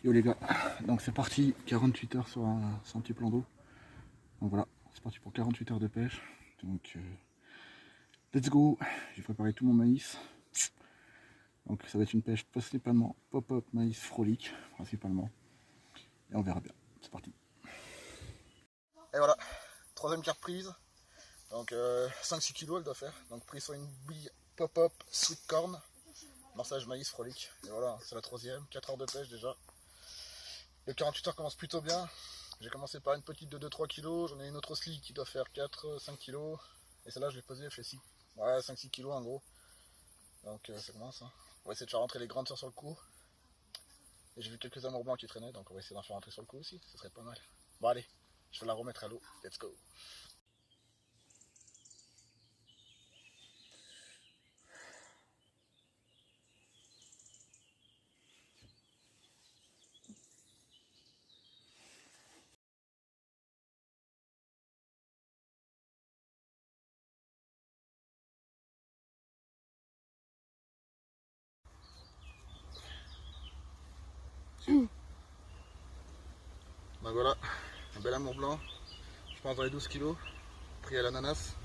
Yo les gars, donc c'est parti, 48 heures sur un petit plan d'eau. Donc voilà, c'est parti pour 48 heures de pêche. Donc let's go. J'ai préparé tout mon maïs. Donc ça va être une pêche principalement pop-up maïs frolic, principalement. Et on verra bien. C'est parti. Et voilà, troisième carte prise. Donc 5-6 kilos elle doit faire. Donc prise sur une bille pop-up sweet corn. Marsage maïs frolic. Et voilà, c'est la troisième, 4 heures de pêche déjà. Le 48 heures commence plutôt bien. J'ai commencé par une petite de 2-3 kg, j'en ai une autre slick qui doit faire 4-5 kg. Et celle-là je l'ai posée, elle fait 6, ouais, 5-6 kg en gros. Donc ça commence. Hein. On va essayer de faire rentrer les grandes sœurs sur le coup. Et j'ai vu quelques amours blancs qui traînaient, donc on va essayer d'en faire rentrer sur le coup aussi, ce serait pas mal. Bon allez, je vais la remettre à l'eau, let's go. Donc voilà, un bel amour blanc, je pense dans les 12 kg, pris à l'ananas,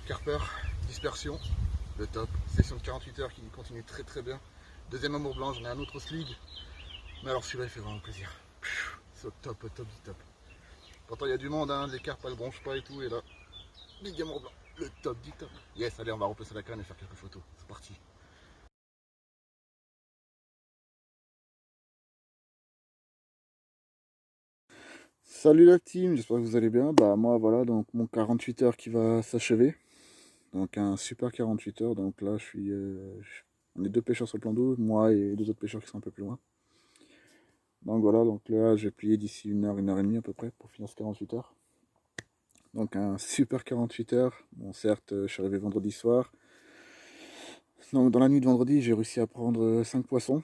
carper, dispersion, le top, session de 48 heures qui continue très très bien. Deuxième amour blanc, j'en ai un autre slig, mais alors celui-là il fait vraiment plaisir. C'est au top du top. Pourtant il y a du monde, hein, les carpes elles bronchent pas et tout, et là, big amour blanc, le top du top. Yes, allez on va replacer la canne et faire quelques photos, c'est parti. Salut la team, j'espère que vous allez bien. Bah moi voilà, donc mon 48 heures qui va s'achever. Donc un super 48 heures, donc là je suis... on est deux pêcheurs sur le plan d'eau, moi et deux autres pêcheurs qui sont un peu plus loin. Donc voilà, donc là je vais plier d'ici une heure et demie à peu près pour finir ce 48 heures. Donc un super 48 heures. Bon certes, je suis arrivé vendredi soir. Donc dans la nuit de vendredi, j'ai réussi à prendre 5 poissons.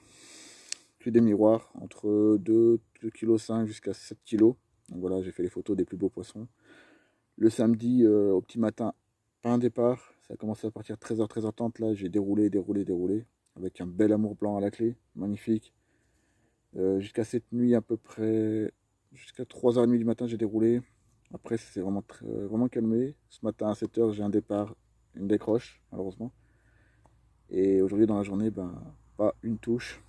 Puis des miroirs, entre 2,5 kg jusqu'à 7 kg. Donc voilà, j'ai fait les photos des plus beaux poissons. Le samedi, au petit matin, pas un départ. Ça a commencé à partir 13h, 13h30. Là, j'ai déroulé. Avec un bel amour blanc à la clé. Magnifique. Jusqu'à cette nuit, à peu près, jusqu'à 3h30 du matin, j'ai déroulé. Après, ça s'est vraiment calmé. Ce matin, à 7h, j'ai un départ, une décroche, malheureusement. Et aujourd'hui, dans la journée, ben, pas une touche.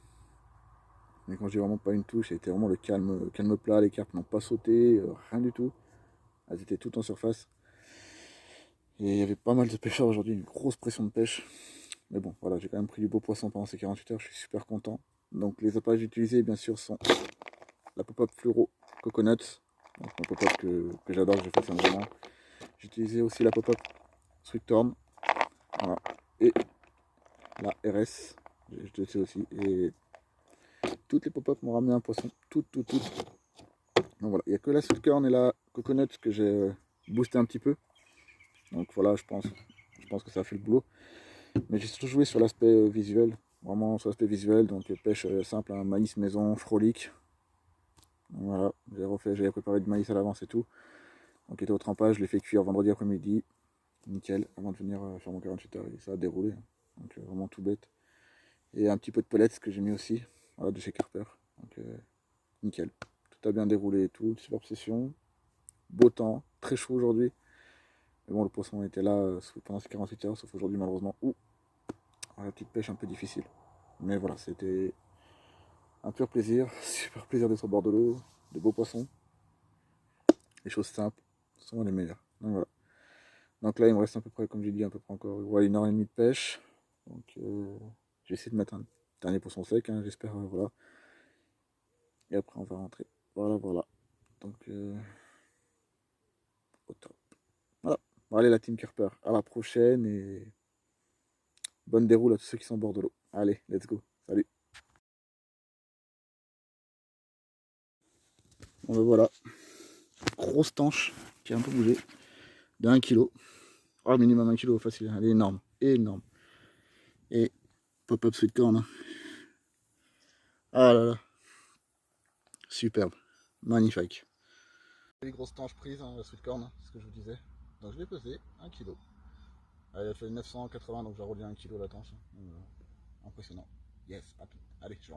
Mais quand je dis vraiment pas une touche, c'était vraiment le calme plat. Les carpes n'ont pas sauté, rien du tout. Elles étaient toutes en surface. Et il y avait pas mal de pêcheurs aujourd'hui, une grosse pression de pêche. Mais bon, voilà, j'ai quand même pris du beau poisson pendant ces 48 heures, je suis super content. Donc les appareils utilisés, bien sûr, sont la pop-up fluoro coconut. Donc mon pop-up que j'adore, que j'affectionne vraiment. J'ai utilisé aussi la pop-up sweet corn. Voilà. Et la RS, j'ai utilisé aussi. Et toutes les pop-up m'ont ramené un poisson. Toutes. Donc voilà, il n'y a que la sweet corn et la coconut que j'ai boosté un petit peu. Donc voilà, je pense que ça a fait le boulot. Mais j'ai surtout joué sur l'aspect visuel, vraiment sur l'aspect visuel, donc pêche simple, un maïs maison, frolic. Donc voilà, j'avais préparé du maïs à l'avance et tout. Donc il était au trempage, je l'ai fait cuire vendredi après-midi, nickel, avant de venir faire mon 48 heures, et ça a déroulé. Donc vraiment tout bête. Et un petit peu de pellets que j'ai mis aussi, voilà, de chez Carper. Donc nickel, tout a bien déroulé et tout, superbe session, beau temps, très chaud aujourd'hui. Mais bon, le poisson était là pendant ces 48 heures, sauf aujourd'hui malheureusement. Ouh, la petite pêche un peu difficile. Mais voilà, c'était un pur plaisir, super plaisir d'être au bord de l'eau, de beaux poissons. Les choses simples sont les meilleures. Donc voilà. Donc là, il me reste à peu près, comme j'ai dit, à peu près encore ouais, 1h30 de pêche. Donc je vais essayer de mettre un dernier poisson sec, hein, j'espère, voilà. Et après, on va rentrer. Voilà. Donc au top. Voilà. Bon, allez, la team Carper, à la prochaine et bonne déroule à tous ceux qui sont au bord de l'eau. Allez, let's go. Salut. Bon ben voilà. Grosse tanche qui a un peu bougé. De 1 kg. Oh, minimum 1 kg, facile. Elle est énorme. Énorme. Et pop-up sweet corn. Hein. Ah là là. Superbe. Magnifique. Les grosses tanches prises, hein, la sweet corn, hein, c'est ce que je vous disais. Donc je l'ai pesé 1 kg. Elle a fait 980, donc j'ai relié 1 kg la tanche. Hein. Impressionnant. Yes, allez, je